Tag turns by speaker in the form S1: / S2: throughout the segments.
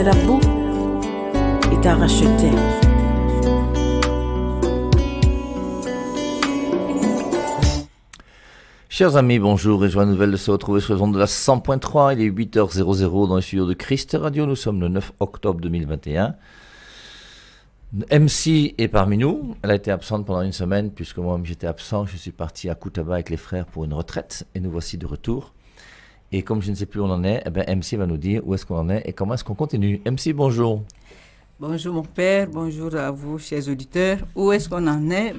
S1: la boue, il t'a racheté.
S2: Chers amis, bonjour et joie nouvelle de se retrouver sur les ondes de la 100.3. Il est 8h00 dans le studio de Christ Radio. Nous sommes le 9 octobre 2021. MC est parmi nous. Elle a été absente pendant une semaine puisque moi j'étais absent. Je suis parti à Koutaba avec les frères pour une retraite et nous voici de retour. Et comme je ne sais plus où on en est, MC va nous dire où est-ce qu'on en est et comment est-ce qu'on continue. MC, bonjour.
S3: Bonjour mon père, bonjour à vous chers auditeurs. Où est-ce qu'on en est?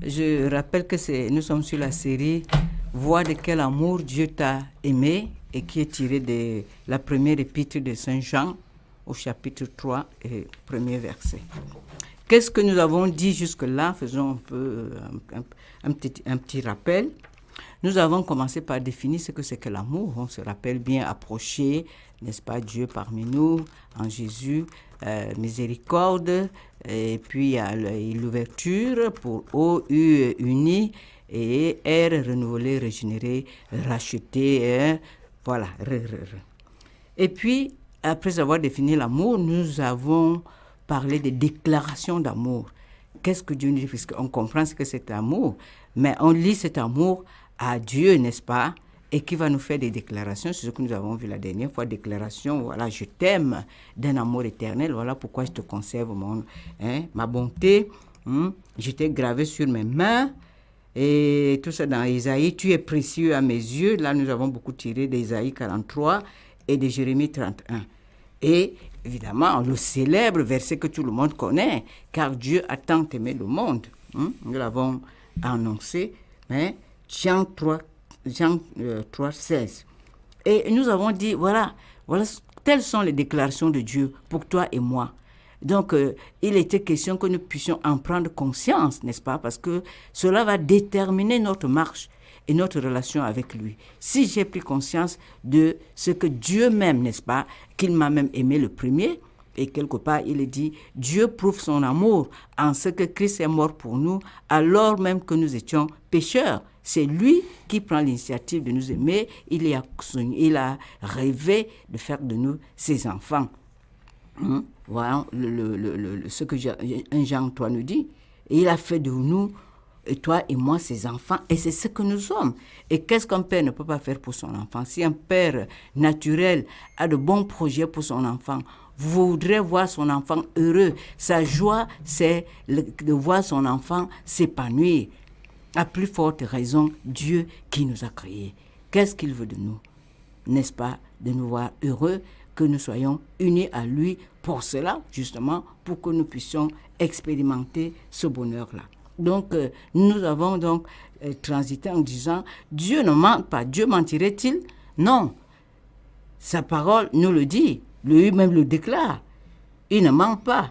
S3: Je rappelle que nous sommes sur la série « Vois de quel amour Dieu t'a aimé » et qui est tirée de la première épître de Saint Jean au chapitre 3 et premier verset. Qu'est-ce que nous avons dit jusque-là? Faisons un peu un petit rappel. Nous avons commencé par définir ce que c'est que l'amour. On se rappelle bien approcher, n'est-ce pas, Dieu parmi nous, en Jésus, miséricorde, et puis il y a l'ouverture pour O, U, uni, et R, renouveler, régénérer, racheter, voilà. Et puis, après avoir défini l'amour, nous avons parlé des déclarations d'amour. Qu'est-ce que Dieu nous dit? Puisqu'on comprend ce que c'est l'amour, mais on lit cet amour à Dieu, n'est-ce pas? Et qui va nous faire des déclarations, c'est ce que nous avons vu la dernière fois, déclaration, voilà, je t'aime d'un amour éternel, voilà pourquoi je te conserve ma bonté, je t'ai gravé sur mes mains, et tout ça dans Isaïe, tu es précieux à mes yeux, là nous avons beaucoup tiré d'Isaïe 43 et de Jérémie 31. Et évidemment, le célèbre verset que tout le monde connaît, car Dieu a tant aimé le monde, nous l'avons annoncé, mais Jean 3, 16. Et nous avons dit, voilà, telles sont les déclarations de Dieu pour toi et moi. Donc, il était question que nous puissions en prendre conscience, n'est-ce pas? Parce que cela va déterminer notre marche et notre relation avec lui. Si j'ai pris conscience de ce que Dieu m'aime, n'est-ce pas? Qu'il m'a même aimé le premier, et quelque part, il est dit, Dieu prouve son amour en ce que Christ est mort pour nous, alors même que nous étions pécheurs. C'est lui qui prend l'initiative de nous aimer. Il a rêvé de faire de nous ses enfants. Voilà ce que 1 Jean 3 nous dit. Et il a fait de nous, et toi et moi, ses enfants. Et c'est ce que nous sommes. Et qu'est-ce qu'un père ne peut pas faire pour son enfant? Si un père naturel a de bons projets pour son enfant, voudrait voir son enfant heureux. Sa joie, c'est de voir son enfant s'épanouir. À plus forte raison, Dieu qui nous a créés. Qu'est-ce qu'il veut de nous? N'est-ce pas? De nous voir heureux, que nous soyons unis à lui pour cela, justement, pour que nous puissions expérimenter ce bonheur-là. Donc, nous avons donc transité en disant, Dieu ne ment pas. Dieu mentirait-il? Non. Sa parole nous le dit. Lui-même le déclare. Il ne ment pas.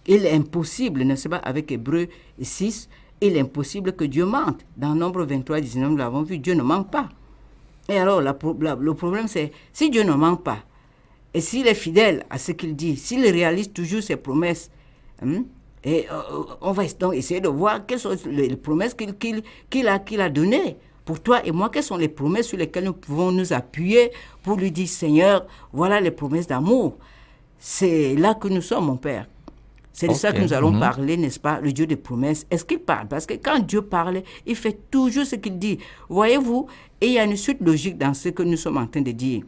S3: Il est impossible, n'est-ce pas, avec Hébreux 6, il est impossible que Dieu mente. Dans Nombre 23, 19, nous l'avons vu, Dieu ne ment pas. Et alors, le problème, c'est, si Dieu ne ment pas, et s'il est fidèle à ce qu'il dit, s'il réalise toujours ses promesses, et on va donc essayer de voir quelles sont les promesses qu'il a données. Pour toi et moi, quelles sont les promesses sur lesquelles nous pouvons nous appuyer pour lui dire, Seigneur, voilà les promesses d'amour. C'est là que nous sommes, mon Père. C'est de ça que nous allons parler, n'est-ce pas, le Dieu des promesses. Est-ce qu'il parle? Parce que quand Dieu parle, il fait toujours ce qu'il dit. Voyez-vous, et il y a une suite logique dans ce que nous sommes en train de dire.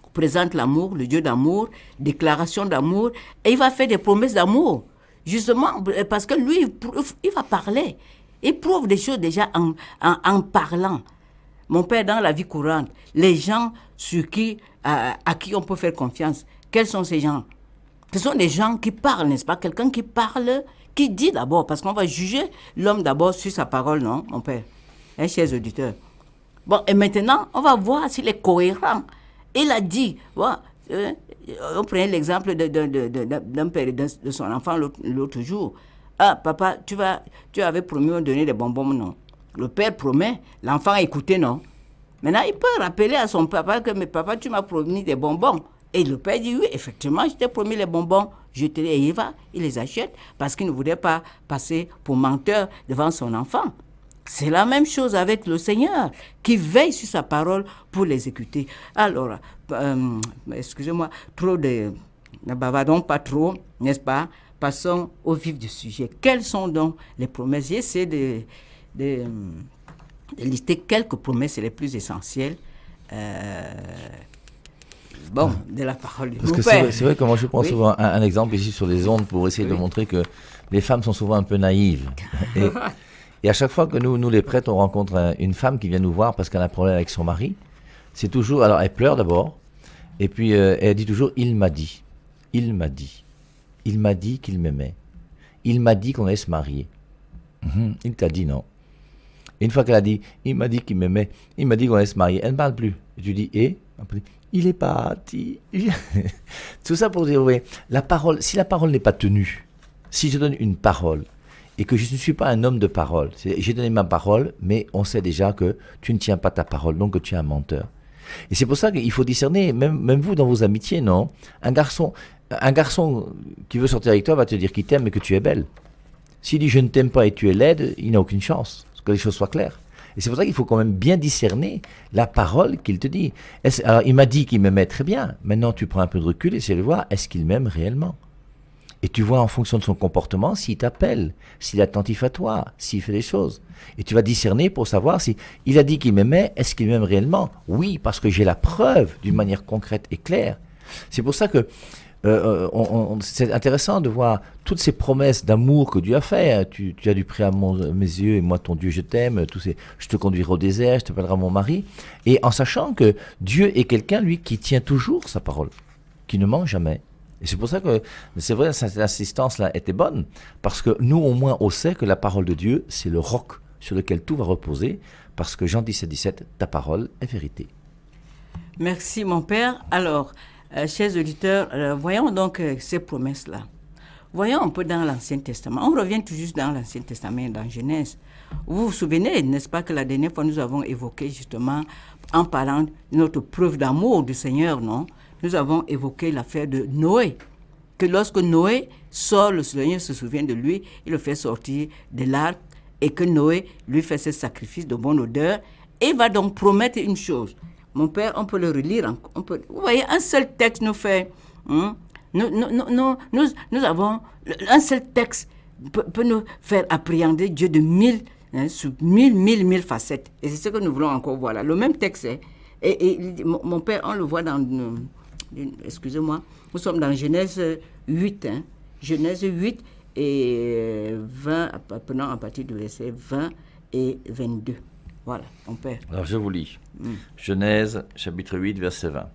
S3: Il présente l'amour, le Dieu d'amour, déclaration d'amour, et il va faire des promesses d'amour. Justement, parce que lui, il va parler. Il prouve des choses déjà en parlant. Mon Père, dans la vie courante, les gens à qui on peut faire confiance, quels sont ces gens? Ce sont des gens qui parlent, n'est-ce pas? Quelqu'un qui parle, qui dit d'abord, parce qu'on va juger l'homme d'abord sur sa parole, non, mon Père? Chers auditeurs. Bon, et maintenant, on va voir s'il est cohérent. Il a dit, on prenait l'exemple d'un père de son enfant l'autre jour. Ah, papa, tu avais promis de me donner des bonbons, non? Le père promet, l'enfant a écouté, non? Maintenant, il peut rappeler à son papa que, mais papa, tu m'as promis des bonbons. Et le père dit, oui, effectivement, je t'ai promis les bonbons. Et il les achète parce qu'il ne voulait pas passer pour menteur devant son enfant. C'est la même chose avec le Seigneur, qui veille sur sa parole pour l'exécuter. Alors, excusez-moi, ne bavardons pas trop, n'est-ce pas? Passons au vif du sujet. Quelles sont donc les promesses? J'essaie de lister quelques promesses les plus essentielles de la parole de
S2: Parce
S3: mon
S2: que
S3: Père.
S2: c'est vrai que moi je prends
S3: Oui.
S2: souvent un exemple ici sur les ondes pour essayer de
S3: Oui.
S2: montrer que les femmes sont souvent un peu naïves. Et à chaque fois que nous les prêtres, on rencontre une femme qui vient nous voir parce qu'elle a un problème avec son mari, c'est toujours, alors elle pleure d'abord, et puis elle dit toujours, il m'a dit qu'il m'aimait, il m'a dit qu'on allait se marier. Il t'a dit non. Et une fois qu'elle a dit, il m'a dit qu'il m'aimait, il m'a dit qu'on allait se marier, elle ne parle plus. Et tu dis, il est parti. Tout ça pour dire, oui, la parole, si la parole n'est pas tenue, si je donne une parole, et que je ne suis pas un homme de parole, j'ai donné ma parole, mais on sait déjà que tu ne tiens pas ta parole, donc que tu es un menteur. Et c'est pour ça qu'il faut discerner, même vous dans vos amitiés, non? Un garçon qui veut sortir avec toi va te dire qu'il t'aime et que tu es belle. S'il dit je ne t'aime pas et tu es laide, il n'a aucune chance, que les choses soient claires. Et c'est pour ça qu'il faut quand même bien discerner la parole qu'il te dit. Alors il m'a dit qu'il m'aimait, très bien. Maintenant tu prends un peu de recul et essaie de voir, est-ce qu'il m'aime réellement? Et tu vois en fonction de son comportement s'il t'appelle, s'il est attentif à toi, s'il fait des choses. Et tu vas discerner pour savoir si il a dit qu'il m'aimait, est-ce qu'il m'aime réellement? Oui, parce que j'ai la preuve d'une manière concrète et claire. C'est pour ça que c'est intéressant de voir toutes ces promesses d'amour que Dieu a fait. Tu as du prix à mes yeux et moi ton Dieu je t'aime. Je te conduirai au désert, je t'appellerai mon mari. Et en sachant que Dieu est quelqu'un, lui, qui tient toujours sa parole, qui ne ment jamais. Et c'est pour ça que, c'est vrai, cette insistance-là était bonne, parce que nous, au moins, on sait que la parole de Dieu, c'est le roc sur lequel tout va reposer, parce que Jean 17, ta parole est vérité.
S3: Merci, mon Père. Alors, chers auditeurs, voyons donc ces promesses-là. Voyons un peu dans l'Ancien Testament. On revient tout juste dans l'Ancien Testament, dans Genèse. Vous vous souvenez, n'est-ce pas, que la dernière fois, nous avons évoqué justement, en parlant de notre preuve d'amour du Seigneur, non? Nous avons évoqué l'affaire de Noé, que lorsque Noé sort, le Seigneur se souvient de lui, il le fait sortir de l'arc, et que Noé lui fait ce sacrifice de bonne odeur, et va donc promettre une chose. Mon Père, on peut le relire. Vous voyez, un seul texte nous fait... Nous avons... Un seul texte peut nous faire appréhender Dieu de sous mille facettes. Et c'est ce que nous voulons encore voir là. Le même texte, mon Père, on le voit dans... excusez-moi, nous sommes dans Genèse 8. Genèse 8 et 20, prenons à partir du verset 20 et 22. Voilà, mon Père.
S2: Alors je vous lis. Genèse, chapitre 8, verset 20.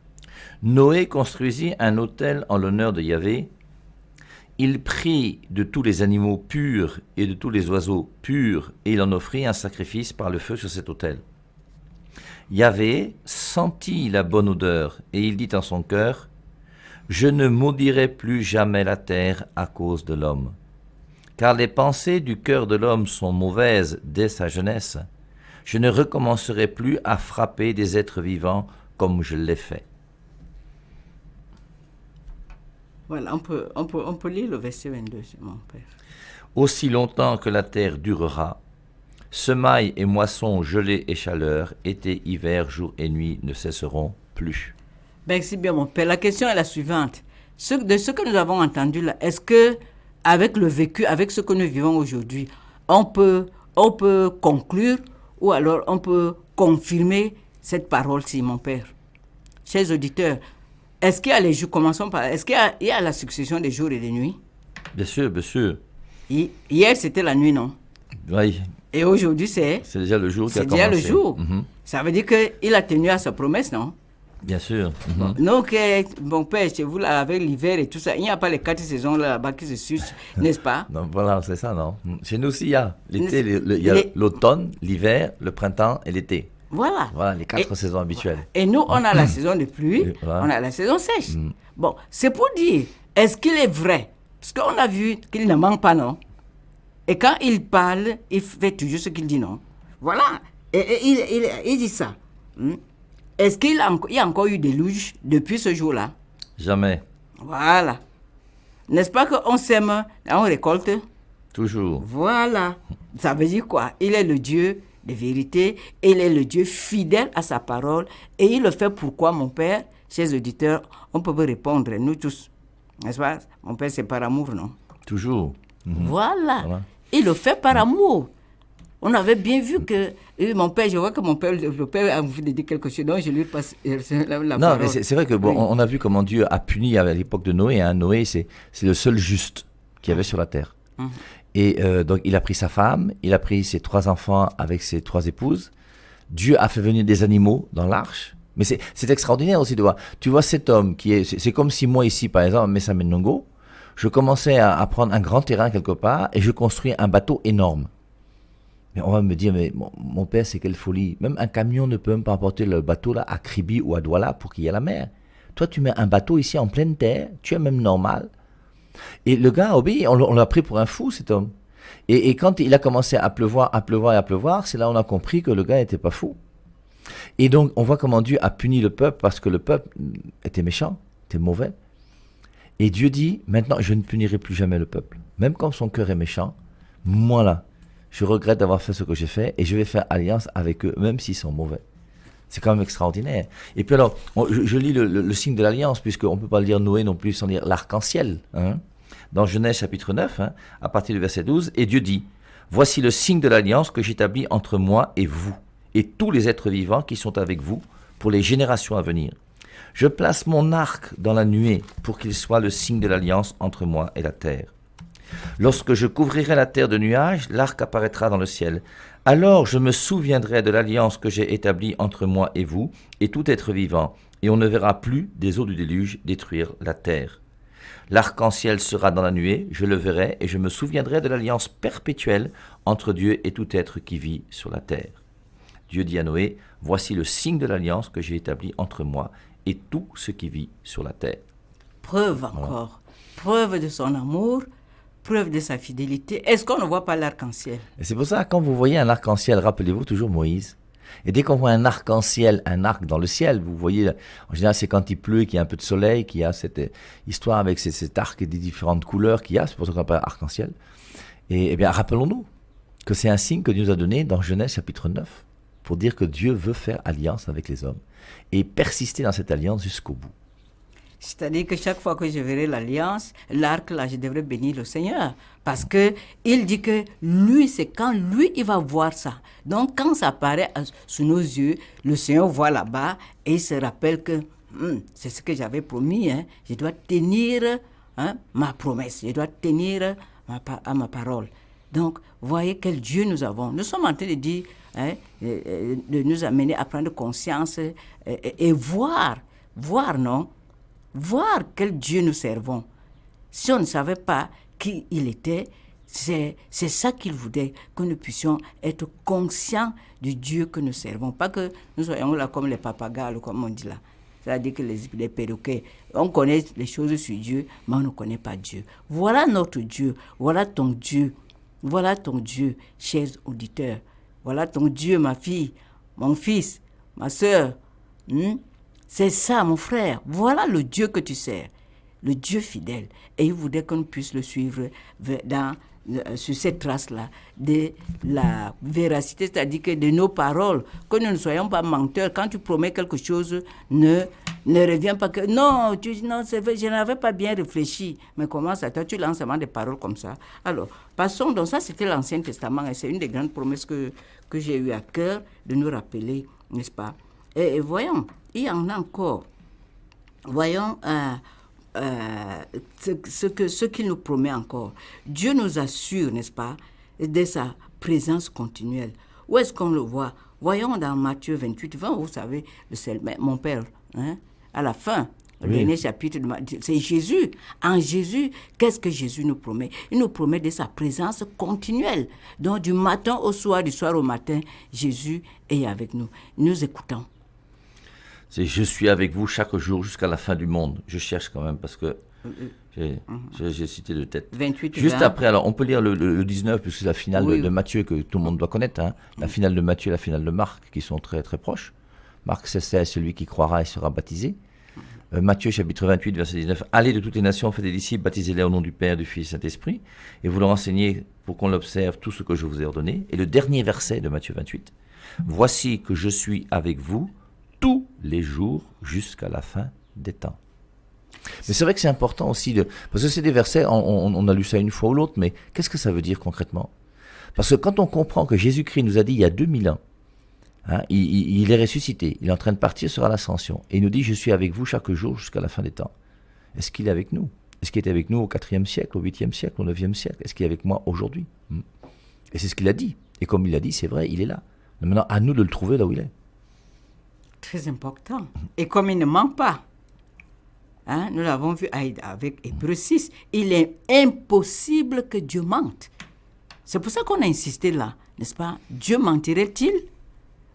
S2: Noé construisit un autel en l'honneur de Yahvé. Il prit de tous les animaux purs et de tous les oiseaux purs, et il en offrit un sacrifice par le feu sur cet autel. Yahvé sentit la bonne odeur, et il dit en son cœur, « Je ne maudirai plus jamais la terre à cause de l'homme. Car les pensées du cœur de l'homme sont mauvaises dès sa jeunesse. Je ne recommencerai plus à frapper des êtres vivants comme je l'ai fait. »
S3: Voilà, on peut lire le verset 22, mon Père.
S2: Aussi longtemps que la terre durera, semailles et moissons, gelée et chaleur, été, hiver, jour et nuit ne cesseront plus.
S3: Merci bien, mon Père. La question est la suivante. De ce que nous avons entendu là, est-ce que, avec le vécu, avec ce que nous vivons aujourd'hui, on peut conclure ou alors on peut confirmer cette parole-ci, mon Père? Chers auditeurs, est-ce qu'il y a les jours, commençons par, est-ce qu'il y a la succession des jours et des nuits?
S2: Bien sûr, bien sûr.
S3: Hier, c'était la nuit, non?
S2: Oui.
S3: Et aujourd'hui, c'est
S2: déjà le jour qui a commencé.
S3: C'est déjà le jour.
S2: Mm-hmm.
S3: Ça veut dire qu'il a tenu à sa promesse, non?
S2: Bien sûr. Mm-hmm.
S3: Donc, mon Père, chez vous, là, avec l'hiver et tout ça, il n'y a pas les 4 saisons là-bas qui se sucent, n'est-ce pas?
S2: Non, voilà, c'est ça, non? Chez nous aussi, il y a l'été, il y a l'automne, l'hiver, le printemps et l'été.
S3: Voilà.
S2: Voilà, les 4 saisons habituelles.
S3: Et nous, on a la saison de pluie, voilà. On a la saison sèche. Bon, c'est pour dire, est-ce qu'il est vrai? Parce qu'on a vu qu'il ne ment pas, non? Et quand il parle, il fait toujours ce qu'il dit, non? Voilà. Et il dit ça. Est-ce qu'il y a encore eu des déluge depuis ce jour-là?
S2: Jamais.
S3: Voilà. N'est-ce pas qu'on sème, on récolte?
S2: Toujours.
S3: Voilà. Ça veut dire quoi? Il est le Dieu de vérité, il est le Dieu fidèle à sa parole, et il le fait pourquoi, mon Père? Chers auditeurs, on peut vous répondre, nous tous. N'est-ce pas? Mon Père, c'est par amour, non?
S2: Toujours.
S3: Voilà. Il le fait par amour. On avait bien vu que mon père, je vois que mon père, le père a envie de dire quelque chose, donc je lui passe la
S2: Non,
S3: parole.
S2: mais c'est vrai que bon,
S3: Oui.
S2: on a vu comment Dieu a puni à l'époque de Noé. Hein. Noé, c'est le seul juste qu'il y avait sur la terre. Et donc, il a pris sa femme, il a pris ses 3 enfants avec ses 3 épouses. Dieu a fait venir des animaux dans l'arche. Mais c'est extraordinaire aussi de voir. Tu vois cet homme qui est... C'est comme si moi ici, par exemple, à Messa Menongo, je commençais à prendre un grand terrain quelque part et je construis un bateau énorme. Mais on va me dire, mais mon père, c'est quelle folie. Même un camion ne peut même pas emporter le bateau là à Kribi ou à Douala pour qu'il y ait la mer. Toi, tu mets un bateau ici en pleine terre, tu es même normal. Et le gars a obéi, on l'a pris pour un fou, cet homme. Et quand il a commencé à pleuvoir, c'est là on a compris que le gars n'était pas fou. Et donc, on voit comment Dieu a puni le peuple parce que le peuple était méchant, était mauvais. Et Dieu dit, maintenant, je ne punirai plus jamais le peuple. Même quand son cœur est méchant, moi là, je regrette d'avoir fait ce que j'ai fait et je vais faire alliance avec eux, même s'ils sont mauvais. C'est quand même extraordinaire. Et puis alors, je lis le signe de l'alliance, puisqu'on ne peut pas le dire Noé non plus sans dire l'arc-en-ciel. Hein, dans Genèse chapitre 9, hein, à partir du verset 12, et Dieu dit, « Voici le signe de l'alliance que j'établis entre moi et vous, et tous les êtres vivants qui sont avec vous, pour les générations à venir. Je place mon arc dans la nuée pour qu'il soit le signe de l'alliance entre moi et la terre. Lorsque je couvrirai la terre de nuages, l'arc apparaîtra dans le ciel. Alors je me souviendrai de l'alliance que j'ai établie entre moi et vous, et tout être vivant, et on ne verra plus des eaux du déluge détruire la terre. L'arc-en-ciel sera dans la nuée, je le verrai, et je me souviendrai de l'alliance perpétuelle entre Dieu et tout être qui vit sur la terre. Dieu dit à Noé, voici le signe de l'alliance que j'ai établie entre moi et tout ce qui vit sur la terre.
S3: Preuve encore, preuve de son amour, preuve de sa fidélité. Est-ce qu'on ne voit pas l'arc-en-ciel?
S2: Et c'est pour ça, quand vous voyez un arc-en-ciel, rappelez-vous toujours Moïse. Et dès qu'on voit un arc-en-ciel, un arc dans le ciel, vous voyez, en général, c'est quand il pleut, qu'il y a un peu de soleil, qu'il y a cette histoire avec cet arc et des différentes couleurs qu'il y a, c'est pour ça qu'on appelle arc-en-ciel. Et eh bien, rappelons-nous que c'est un signe que Dieu nous a donné dans Genèse chapitre 9, pour dire que Dieu veut faire alliance avec les hommes et persister dans cette alliance jusqu'au bout.
S3: C'est-à-dire que chaque fois que je verrai l'alliance, l'arc là, je devrais bénir le Seigneur. Parce que il dit que lui, c'est quand lui, il va voir ça. Donc quand ça apparaît sous nos yeux, le Seigneur voit là-bas et il se rappelle que c'est ce que j'avais promis. Hein, je dois tenir ma promesse. Je dois tenir ma parole. Donc, voyez quel Dieu nous avons. Nous sommes en train de dire, de nous amener à prendre conscience et voir, non? Voir quel Dieu nous servons. Si on ne savait pas qui il était, c'est ça qu'il voulait, que nous puissions être conscients du Dieu que nous servons. Pas que nous soyons là comme les papagales, comme on dit là. C'est-à-dire que les perroquets, on connaît les choses sur Dieu, mais on ne connaît pas Dieu. Voilà notre Dieu, voilà ton Dieu. Voilà ton Dieu, chers auditeurs. Voilà ton Dieu, ma fille, mon fils, ma sœur. C'est ça, mon frère. Voilà le Dieu que tu sers, le Dieu fidèle. Et il voudrait qu'on puisse le suivre sur cette trace-là de la véracité, c'est-à-dire que de nos paroles, que nous ne soyons pas menteurs. Quand tu promets quelque chose, ne reviens pas que non, c'est vrai, je n'avais pas bien réfléchi. Mais comment ça, toi, tu lances seulement des paroles comme ça. Alors, passons, donc ça, c'était l'Ancien Testament, et c'est une des grandes promesses que j'ai eu à cœur de nous rappeler, n'est-ce pas? Et voyons, il y en a encore. Voyons ce qu'il nous promet encore. Dieu nous assure, n'est-ce pas, de sa présence continuelle. Où est-ce qu'on le voit? Voyons dans Matthieu 28, 20, vous savez, mon Père, à la fin, le dernier chapitre de Matthieu, c'est Jésus. En Jésus, qu'est-ce que Jésus nous promet? Il nous promet de sa présence continuelle. Donc, du matin au soir, du soir au matin, Jésus est avec nous. Nous écoutons.
S2: C'est « Je suis avec vous chaque jour jusqu'à la fin du monde ». Je cherche quand même parce que j'ai cité de tête.
S3: 28,
S2: Juste
S3: 20.
S2: après, alors on peut lire le 19, puisque c'est la finale de Matthieu que tout le monde doit connaître. Hein. La finale de Matthieu et la finale de Marc, qui sont très très proches. Marc, c'est celui qui croira et sera baptisé. Matthieu chapitre 28, verset 19. « Allez de toutes les nations, faites des disciples, baptisez-les au nom du Père, du Fils et du Saint-Esprit, et vous leur enseignez pour qu'on l'observe tout ce que je vous ai ordonné. Et le dernier verset de Matthieu 28, voici que je suis avec vous tous les jours jusqu'à la fin des temps. Mais c'est vrai que c'est important aussi, parce que c'est des versets, on a lu ça une fois ou l'autre, mais qu'est-ce que ça veut dire concrètement? Parce que quand on comprend que Jésus-Christ nous a dit il y a 2000 ans, il est ressuscité, il est en train de partir sur l'ascension, et il nous dit je suis avec vous chaque jour jusqu'à la fin des temps. Est-ce qu'il est avec nous? Est-ce qu'il était avec nous au 4e siècle, au 8e siècle, au 9e siècle? Est-ce qu'il est avec moi aujourd'hui? Et c'est ce qu'il a dit. Et comme il l'a dit, c'est vrai, il est là. Mais maintenant, à nous de le trouver là où il est.
S3: Très important. Et comme il ne ment pas, nous l'avons vu avec Hébreux 6, il est impossible que Dieu mente. C'est pour ça qu'on a insisté là, n'est-ce pas? Dieu mentirait-il?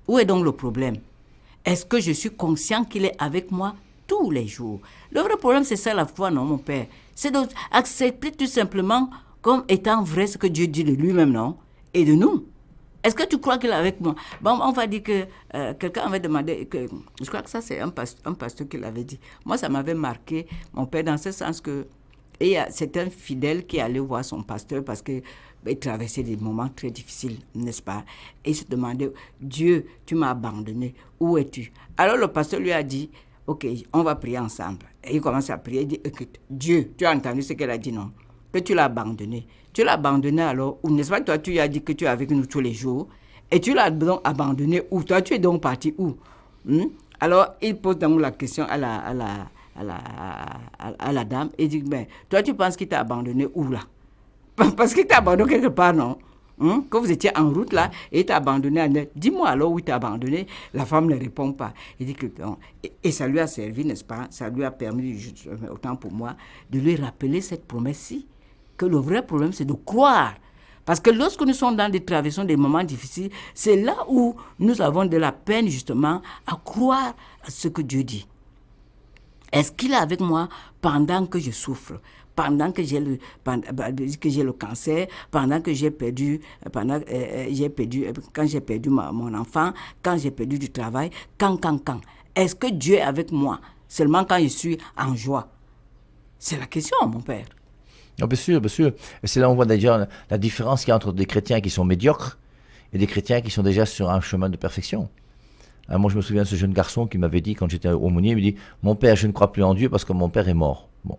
S3: Où est donc le problème? Est-ce que je suis conscient qu'il est avec moi tous les jours? Le vrai problème, c'est ça la foi, non, mon père? C'est d'accepter tout simplement comme étant vrai ce que Dieu dit de lui-même, non? Et de nous. Est-ce que tu crois qu'il est avec moi? Bon, on va dire que quelqu'un avait demandé, je crois que ça c'est un pasteur qui l'avait dit. Moi, ça m'avait marqué, mon père, dans ce sens que c'est un fidèle qui allait voir son pasteur parce qu'il traversait des moments très difficiles, n'est-ce pas? Et il se demandait, Dieu, tu m'as abandonné, où es-tu? Alors le pasteur lui a dit, ok, on va prier ensemble. Et il commence à prier, il dit, écoute, Dieu, tu as entendu ce qu'elle a dit, non? Que tu l'as abandonné. Tu l'as abandonné alors, ou n'est-ce pas que toi tu lui as dit que tu es avec nous tous les jours, et tu l'as donc abandonné où? Toi tu es donc parti où? Alors il pose donc la question à la dame, et dit, ben, toi tu penses qu'il t'a abandonné où là? Parce qu'il t'a abandonné quelque part, non? Quand vous étiez en route là, et il t'a abandonné, dis-moi alors où il t'a abandonné. La femme ne répond pas. Il dit que non. Et ça lui a servi, n'est-ce pas? Ça lui a permis, autant pour moi, de lui rappeler cette promesse-ci. Que le vrai problème, c'est de croire. Parce que lorsque nous sommes dans des traversons, des moments difficiles, c'est là où nous avons de la peine, justement, à croire à ce que Dieu dit. Est-ce qu'il est avec moi pendant que je souffre, pendant que j'ai le cancer, pendant que j'ai perdu, quand j'ai perdu mon enfant, quand j'ai perdu du travail, quand. Est-ce que Dieu est avec moi seulement quand je suis en joie? C'est la question, mon père.
S2: Ah, bien sûr, bien sûr. Et c'est là où on voit d'ailleurs la différence qu'il y a entre des chrétiens qui sont médiocres et des chrétiens qui sont déjà sur un chemin de perfection. Moi, je me souviens de ce jeune garçon qui m'avait dit, quand j'étais aumônier, il me dit « Mon père, je ne crois plus en Dieu parce que mon père est mort. » Bon,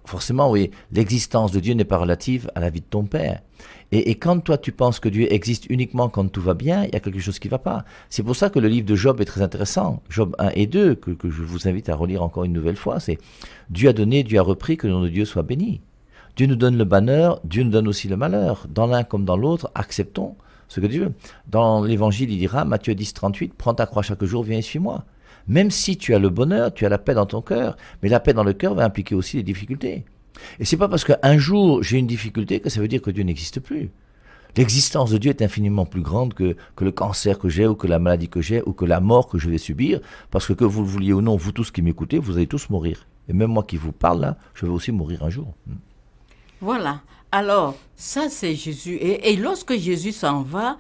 S2: forcément, oui, l'existence de Dieu n'est pas relative à la vie de ton père. Et quand toi, tu penses que Dieu existe uniquement quand tout va bien, il y a quelque chose qui ne va pas. C'est pour ça que le livre de Job est très intéressant. Job 1 et 2, que je vous invite à relire encore une nouvelle fois, c'est « Dieu a donné, Dieu a repris, que le nom de Dieu soit béni. » Dieu nous donne le bonheur, Dieu nous donne aussi le malheur. Dans l'un comme dans l'autre, acceptons ce que Dieu veut. Dans l'évangile, il dira, Matthieu 10, 38, prends ta croix chaque jour, viens et suis-moi. Même si tu as le bonheur, tu as la paix dans ton cœur, mais la paix dans le cœur va impliquer aussi les difficultés. Et c'est pas parce qu'un jour j'ai une difficulté que ça veut dire que Dieu n'existe plus. L'existence de Dieu est infiniment plus grande que le cancer que j'ai, ou que la maladie que j'ai, ou que la mort que je vais subir, parce que vous le vouliez ou non, vous tous qui m'écoutez, vous allez tous mourir. Et même moi qui vous parle là, je vais aussi mourir un jour.
S3: Voilà. Alors, ça c'est Jésus. Et lorsque Jésus s'en va,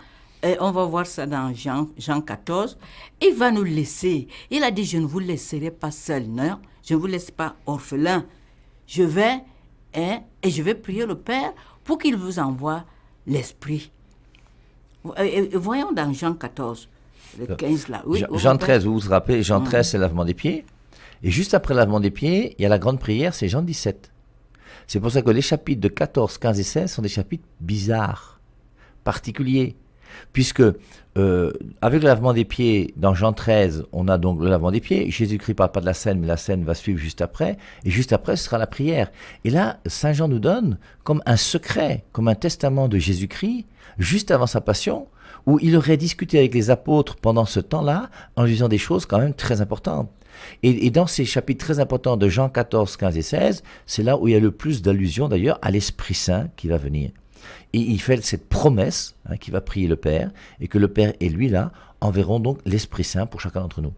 S3: on va voir ça dans Jean 14, il va nous laisser. Il a dit, je ne vous laisserai pas seul, non? Je ne vous laisse pas orphelin. Je vais, et je vais prier le Père pour qu'il vous envoie l'Esprit. Voyons dans Jean 14, le 15 là. Oui,
S2: Jean 13, vous vous rappelez, Jean 13, c'est le lavement des pieds. Et juste après le lavement des pieds, il y a la grande prière, c'est Jean 17. C'est pour ça que les chapitres de 14, 15 et 16 sont des chapitres bizarres, particuliers. Puisque, avec le lavement des pieds, dans Jean 13, on a donc le lavement des pieds. Jésus-Christ ne parle pas de la scène, mais la scène va suivre juste après. Et juste après, ce sera la prière. Et là, Saint Jean nous donne comme un secret, comme un testament de Jésus-Christ, juste avant sa passion, où il aurait discuté avec les apôtres pendant ce temps-là, en lui disant des choses quand même très importantes. Et dans ces chapitres très importants de Jean 14, 15 et 16, c'est là où il y a le plus d'allusions d'ailleurs à l'Esprit Saint qui va venir. Et il fait cette promesse qu'il va prier le Père, et que le Père et lui là enverront donc l'Esprit Saint pour chacun d'entre nous.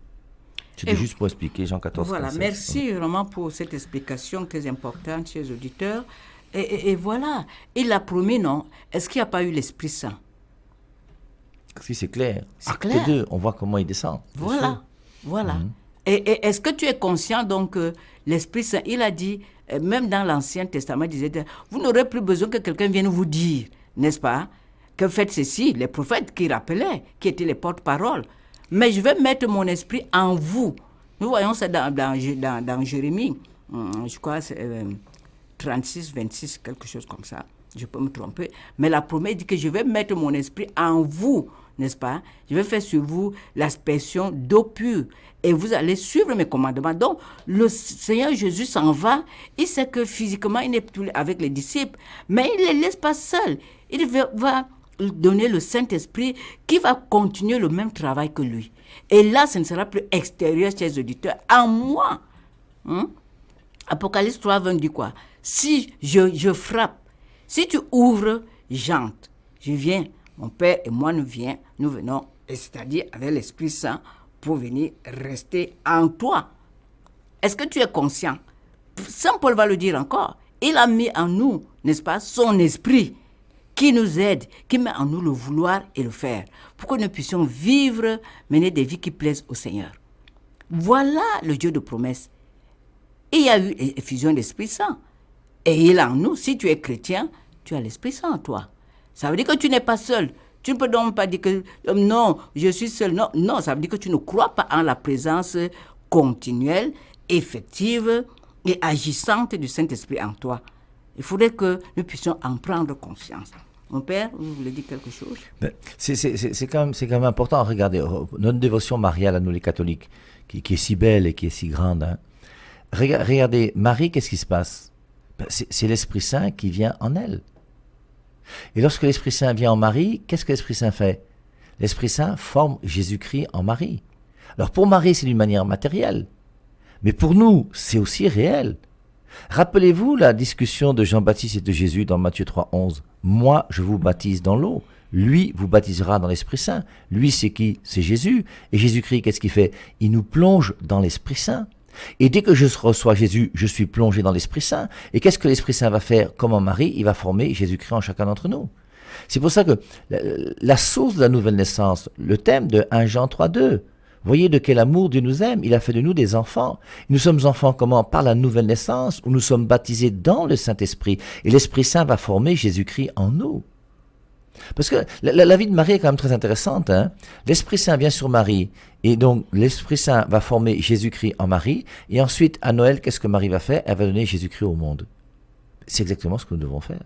S2: C'était juste pour expliquer Jean 14,
S3: voilà,
S2: 15, 16.
S3: Merci vraiment pour cette explication très importante, chers auditeurs. Et voilà, il l'a promis, non? Est-ce qu'il n'y a pas eu l'Esprit Saint?
S2: Si, c'est clair.
S3: C'est
S2: Acte
S3: clair.
S2: 2, on voit comment il descend.
S3: Voilà, voilà. Et est-ce que tu es conscient donc que l'Esprit Saint, il a dit, même dans l'Ancien Testament, il disait, vous n'aurez plus besoin que quelqu'un vienne vous dire, n'est-ce pas, que faites ceci, les prophètes qui rappelaient, qui étaient les porte-paroles. Mais je vais mettre mon esprit en vous. Nous voyons ça dans Jérémie, je crois c'est 36, 26, quelque chose comme ça. Je peux me tromper. Mais la promesse dit que je vais mettre mon esprit en vous, n'est-ce pas? Je vais faire sur vous l'aspersion d'eau pure et vous allez suivre mes commandements. Donc, le Seigneur Jésus s'en va. Il sait que physiquement, il n'est plus avec les disciples, mais il ne les laisse pas seuls. Il va donner le Saint-Esprit qui va continuer le même travail que lui. Et là, ce ne sera plus extérieur, chers auditeurs, en moi. Apocalypse 3, 20 dit quoi? Si je frappe, si tu ouvres, j'entre. Je viens, mon Père et moi nous venons, c'est-à-dire avec l'Esprit Saint, pour venir rester en toi. Est-ce que tu es conscient? Saint Paul va le dire encore. Il a mis en nous, n'est-ce pas, son esprit qui nous aide, qui met en nous le vouloir et le faire, pour que nous puissions vivre, mener des vies qui plaisent au Seigneur. Voilà le Dieu de promesses. Et il y a eu effusion d'Esprit Saint. Et il est en nous. Si tu es chrétien, tu as l'Esprit Saint en toi. Ça veut dire que tu n'es pas seul. Tu ne peux donc pas dire que non, je suis seul. Non, non, ça veut dire que tu ne crois pas en la présence continuelle, effective et agissante du Saint-Esprit en toi. Il faudrait que nous puissions en prendre conscience. Mon père, vous voulez dire quelque chose?
S2: C'est quand même important. Regardez, notre dévotion mariale à nous les catholiques, qui est si belle et qui est si grande. Hein. Regardez, Marie, qu'est-ce qui se passe? C'est l'Esprit Saint qui vient en elle. Et lorsque l'Esprit Saint vient en Marie, qu'est-ce que l'Esprit Saint fait? L'Esprit Saint forme Jésus-Christ en Marie. Alors pour Marie, c'est d'une manière matérielle. Mais pour nous, c'est aussi réel. Rappelez-vous la discussion de Jean-Baptiste et de Jésus dans Matthieu 3, 11. Moi, je vous baptise dans l'eau. Lui vous baptisera dans l'Esprit Saint. Lui, c'est qui? C'est Jésus. Et Jésus-Christ, qu'est-ce qu'il fait? Il nous plonge dans l'Esprit Saint. Et dès que je reçois Jésus, je suis plongé dans l'Esprit Saint. Et qu'est-ce que l'Esprit Saint va faire? Comme en Marie, il va former Jésus-Christ en chacun d'entre nous. C'est pour ça que la source de la nouvelle naissance, le thème de 1 Jean 3, 2, voyez de quel amour Dieu nous aime. Il a fait de nous des enfants. Nous sommes enfants comment? Par la nouvelle naissance, où nous sommes baptisés dans le Saint-Esprit. Et l'Esprit Saint va former Jésus-Christ en nous. Parce que la vie de Marie est quand même très intéressante. Hein? L'Esprit Saint vient sur Marie. Et donc, l'Esprit Saint va former Jésus-Christ en Marie. Et ensuite, à Noël, qu'est-ce que Marie va faire? Elle va donner Jésus-Christ au monde. C'est exactement ce que nous devons faire.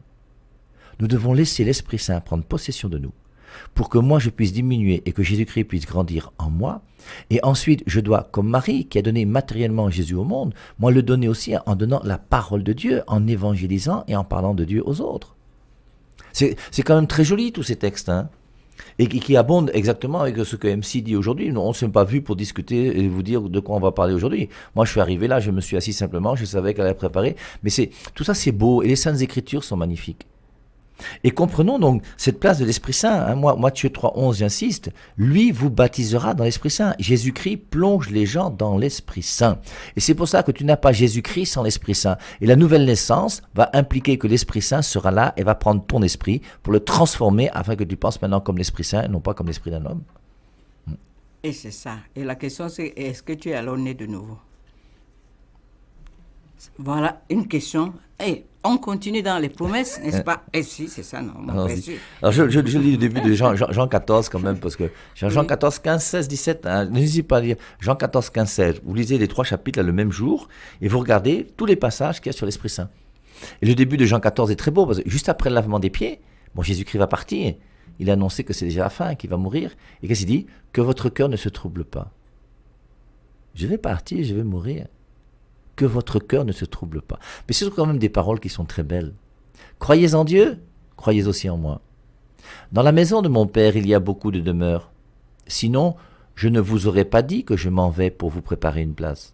S2: Nous devons laisser l'Esprit Saint prendre possession de nous, pour que moi je puisse diminuer et que Jésus-Christ puisse grandir en moi. Et ensuite, je dois, comme Marie, qui a donné matériellement Jésus au monde, moi le donner aussi en donnant la parole de Dieu, en évangélisant et en parlant de Dieu aux autres. C'est quand même très joli tous ces textes, hein, et qui abondent exactement avec ce que MC dit aujourd'hui. On ne s'est pas vu pour discuter et vous dire de quoi on va parler aujourd'hui. Moi je suis arrivé là, je me suis assis simplement, je savais qu'elle allait préparer, mais tout ça c'est beau, et les Saintes Écritures sont magnifiques. Et comprenons donc cette place de l'Esprit Saint. Hein. Moi, Matthieu 3, 11, j'insiste, lui vous baptisera dans l'Esprit Saint. Jésus-Christ plonge les gens dans l'Esprit Saint. Et c'est pour ça que tu n'as pas Jésus-Christ sans l'Esprit Saint. Et la nouvelle naissance va impliquer que l'Esprit Saint sera là et va prendre ton esprit pour le transformer afin que tu penses maintenant comme l'Esprit Saint et non pas comme l'esprit d'un homme.
S3: Et c'est ça. Et la question c'est, est-ce que tu es alors né de nouveau? Voilà une question. Hey, on continue dans les promesses, n'est-ce pas? Et si, c'est ça, non?
S2: Alors, je lis le début de Jean 14 quand même, parce que Jean 14, 15, 16, 17, hein, n'hésitez pas à lire Jean 14, 15, 16. Vous lisez les 3 chapitres là, le même jour, et vous regardez tous les passages qu'il y a sur l'Esprit Saint. Et le début de Jean 14 est très beau, parce que juste après le lavement des pieds, bon, Jésus-Christ va partir. Il a annoncé que c'est déjà la fin, qu'il va mourir. Et qu'est-ce qu'il dit? Que votre cœur ne se trouble pas. Je vais partir, je vais mourir. Que votre cœur ne se trouble pas. Mais ce sont quand même des paroles qui sont très belles. Croyez en Dieu, croyez aussi en moi. Dans la maison de mon Père, il y a beaucoup de demeures. Sinon, je ne vous aurais pas dit que je m'en vais pour vous préparer une place.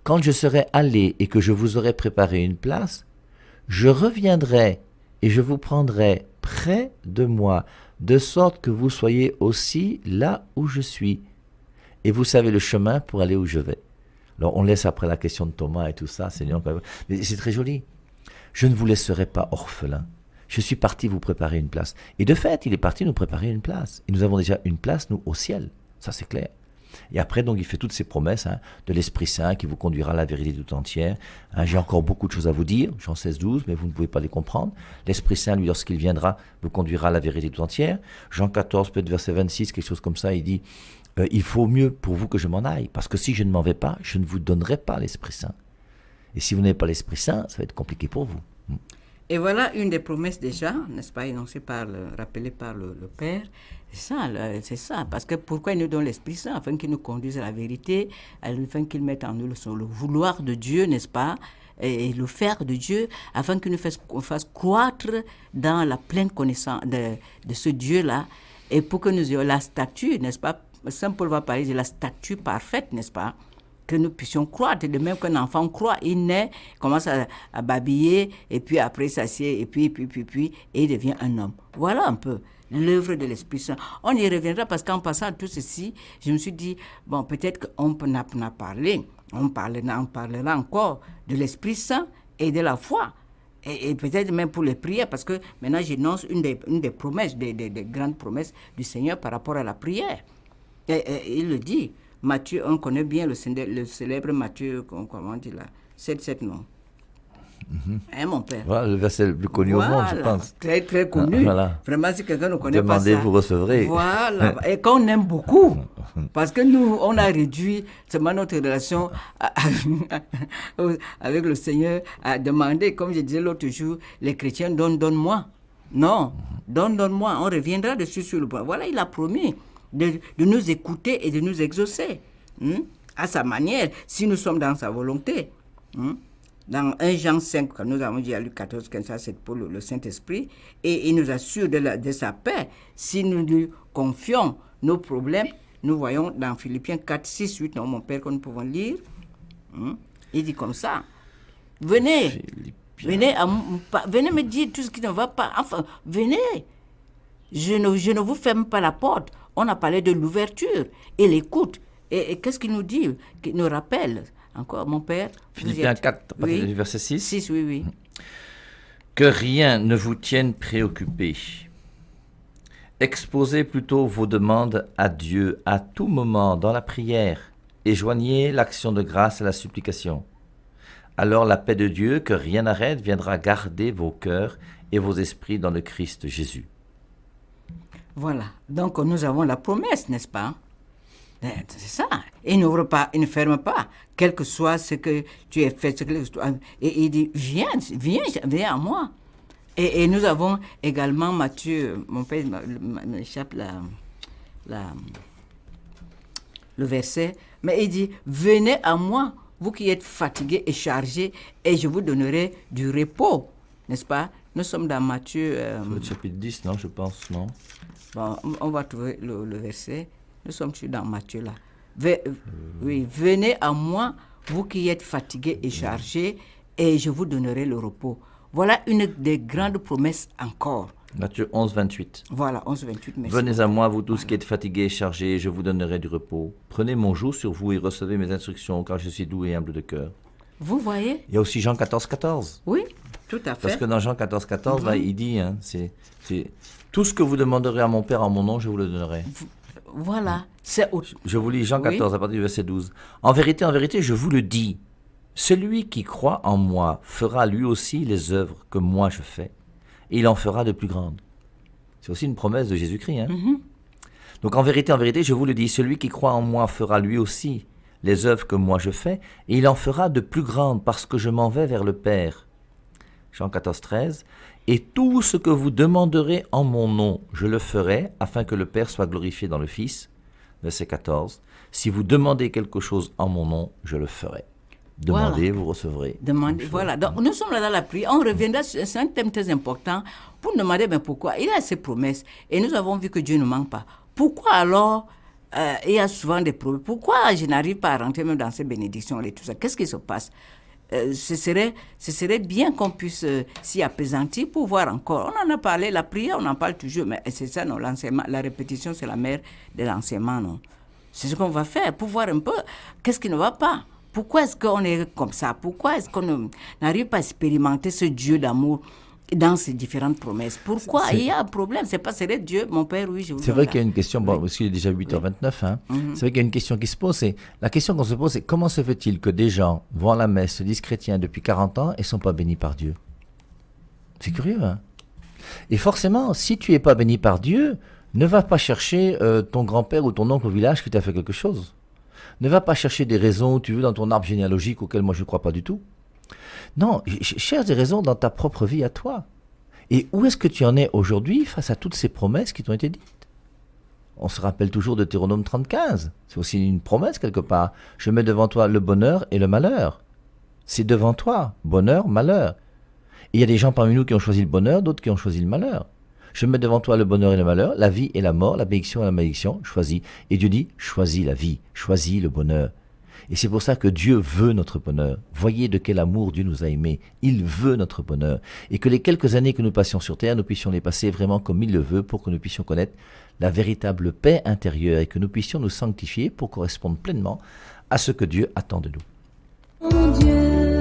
S2: Quand je serai allé et que je vous aurai préparé une place, je reviendrai et je vous prendrai près de moi, de sorte que vous soyez aussi là où je suis. Et vous savez le chemin pour aller où je vais. Alors on laisse après la question de Thomas et tout ça, Seigneur, mais c'est très joli. Je ne vous laisserai pas orphelin. Je suis parti vous préparer une place. Et de fait, il est parti nous préparer une place. Et nous avons déjà une place, nous, au ciel. Ça, c'est clair. Et après, donc, il fait toutes ces promesses de l'Esprit Saint qui vous conduira à la vérité tout entière. J'ai encore beaucoup de choses à vous dire, Jean 16, 12, mais vous ne pouvez pas les comprendre. L'Esprit Saint, lui, lorsqu'il viendra, vous conduira à la vérité tout entière. Jean 14, peut-être verset 26, quelque chose comme ça, il dit il faut mieux pour vous que je m'en aille, parce que si je ne m'en vais pas, je ne vous donnerai pas l'Esprit Saint. Et si vous n'avez pas l'Esprit Saint, ça va être compliqué pour vous.
S3: Et voilà une des promesses déjà, n'est-ce pas, rappelée par le Père. C'est ça, parce que pourquoi il nous donne l'Esprit Saint? Afin qu'il nous conduise à la vérité, afin qu'il mette en nous le vouloir de Dieu, n'est-ce pas, et le faire de Dieu, afin qu'il nous fasse croître dans la pleine connaissance de ce Dieu-là, et pour que nous ayons la statue, n'est-ce pas, Saint Paul va parler de la statue parfaite, n'est-ce pas, que nous puissions croître, de même qu'un enfant croît, il naît, commence à babiller, et puis après il s'assied, et puis, et il devient un homme. Voilà un peu l'œuvre de l'Esprit Saint. On y reviendra parce qu'en passant à tout ceci, je me suis dit, bon, peut-être qu'on en a parlé, on parlera encore de l'Esprit Saint et de la foi. Et peut-être même pour les prières, parce que maintenant j'énonce une des promesses, des grandes promesses du Seigneur par rapport à la prière. Et il le dit. Matthieu, on connaît bien le célèbre Matthieu, comment on dit là, 7, non? Hein, mon père?
S2: Voilà le verset le plus connu au monde, je pense.
S3: Très, très connu.
S2: Voilà.
S3: Vraiment, si quelqu'un ne connaît
S2: Demandez,
S3: pas ça.
S2: vous recevrez.
S3: Voilà. Et qu'on aime beaucoup. Parce que nous, on a réduit seulement notre relation avec le Seigneur à demander, comme je disais l'autre jour, les chrétiens, donne-moi. Non, donne-moi. On reviendra dessus sur le point. Voilà, il a promis de nous écouter et de nous exaucer à sa manière, si nous sommes dans sa volonté. Dans 1 Jean 5, quand nous avons dit à Luc 14, 15, c'est pour le Saint-Esprit, et il nous assure de sa paix. Si nous lui confions nos problèmes, nous voyons dans Philippiens 4, 6, 8, non, mon Père, que nous pouvons lire, il dit comme ça, venez me dire tout ce qui ne va pas, enfin, venez, je ne vous ferme pas la porte. On a parlé de l'ouverture et l'écoute. Et qu'est-ce qu'il nous dit? Qu'il nous rappelle encore, mon Père.
S2: Philippiens 4,
S3: oui.
S2: verset 6.
S3: 6, oui.
S2: Que rien ne vous tienne préoccupé. Exposez plutôt vos demandes à Dieu à tout moment dans la prière et joignez l'action de grâce à la supplication. Alors la paix de Dieu, que rien n'arrête, viendra garder vos cœurs et vos esprits dans le Christ Jésus. Voilà.
S3: Donc nous avons la promesse, n'est-ce pas? C'est ça. Il n'ouvre pas, il ne ferme pas, quel que soit ce que tu as fait. Et il dit, viens à moi. Et nous avons également Matthieu, mon père m'échappe le verset, mais il dit, venez à moi, vous qui êtes fatigués et chargés, et je vous donnerai du repos, n'est-ce pas? Nous sommes dans Matthieu...
S2: le chapitre 10, non, je pense, non?
S3: Bon, on va trouver le verset. Nous sommes dans Matthieu là. Oui, venez à moi, vous qui êtes fatigués et chargés, et je vous donnerai le repos. Voilà une des grandes promesses encore.
S2: Matthieu 11, 28.
S3: Voilà, 11, 28. Merci.
S2: Venez à moi, vous tous qui êtes fatigués et chargés, et je vous donnerai du repos. Prenez mon joug sur vous et recevez mes instructions, car je suis doux et humble de cœur.
S3: Vous voyez?
S2: Il y a aussi Jean 14, 14.
S3: Oui, tout à fait.
S2: Parce que dans Jean 14, 14, là, il dit, c'est tout ce que vous demanderez à mon Père en mon nom, je vous le donnerai.
S3: Voilà.
S2: Je vous lis Jean 14 à partir du verset 12. En vérité, je vous le dis, celui qui croit en moi fera lui aussi les œuvres que moi je fais, et il en fera de plus grandes. C'est aussi une promesse de Jésus-Christ. Donc en vérité, je vous le dis, celui qui croit en moi fera lui aussi les œuvres que moi je fais, et il en fera de plus grandes, parce que je m'en vais vers le Père. Jean 14, 13. Et tout ce que vous demanderez en mon nom, je le ferai, afin que le Père soit glorifié dans le Fils. Verset 14. Si vous demandez quelque chose en mon nom, je le ferai. Demandez, vous recevrez.
S3: Demandez, voilà. Donc nous sommes là dans la prière. On reviendra sur un thème très important pour nous demander pourquoi. Il a ses promesses et nous avons vu que Dieu ne manque pas. Pourquoi alors il y a souvent des problèmes? Pourquoi je n'arrive pas à rentrer même dans ces bénédictions et tout ça? Qu'est-ce qui se passe? Ce serait bien qu'on puisse s'y apaisantir pour voir encore. On en a parlé, la prière, on en parle toujours, mais c'est ça, non, l'enseignement, la répétition, c'est la mère de l'enseignement, non. C'est ce qu'on va faire pour voir un peu qu'est-ce qui ne va pas. Pourquoi est-ce qu'on est comme ça? Pourquoi est-ce qu'on n'arrive pas à expérimenter ce Dieu d'amour dans ces différentes promesses. Pourquoi il y a un problème? C'est pas c'est Dieu, mon père, oui, je vous
S2: C'est vrai
S3: entends.
S2: qu'il y a une question, bon, parce qu'il est déjà 8h29, hein. C'est vrai qu'il y a une question qui se pose, la question qu'on se pose, c'est comment se fait-il que des gens vont à la messe, se disent chrétiens depuis 40 ans et ne sont pas bénis par Dieu? C'est curieux, hein. Et forcément, si tu n'es pas béni par Dieu, ne va pas chercher ton grand-père ou ton oncle au village qui t'a fait quelque chose. Ne va pas chercher des raisons, tu veux, dans ton arbre généalogique auquel moi je ne crois pas du tout. Non, cherche des raisons dans ta propre vie à toi. Et où est-ce que tu en es aujourd'hui face à toutes ces promesses qui t'ont été dites? On se rappelle toujours de Deutéronome 35. C'est aussi une promesse quelque part. Je mets devant toi le bonheur et le malheur. C'est devant toi, bonheur, malheur. Et il y a des gens parmi nous qui ont choisi le bonheur, d'autres qui ont choisi le malheur. Je mets devant toi le bonheur et le malheur, la vie et la mort, la bénédiction et la malédiction, choisis. Et Dieu dit, choisis la vie, choisis le bonheur. Et c'est pour ça que Dieu veut notre bonheur. Voyez de quel amour Dieu nous a aimés. Il veut notre bonheur. Et que les quelques années que nous passions sur terre, nous puissions les passer vraiment comme il le veut pour que nous puissions connaître la véritable paix intérieure et que nous puissions nous sanctifier pour correspondre pleinement à ce que Dieu attend de nous.
S4: Mon Dieu.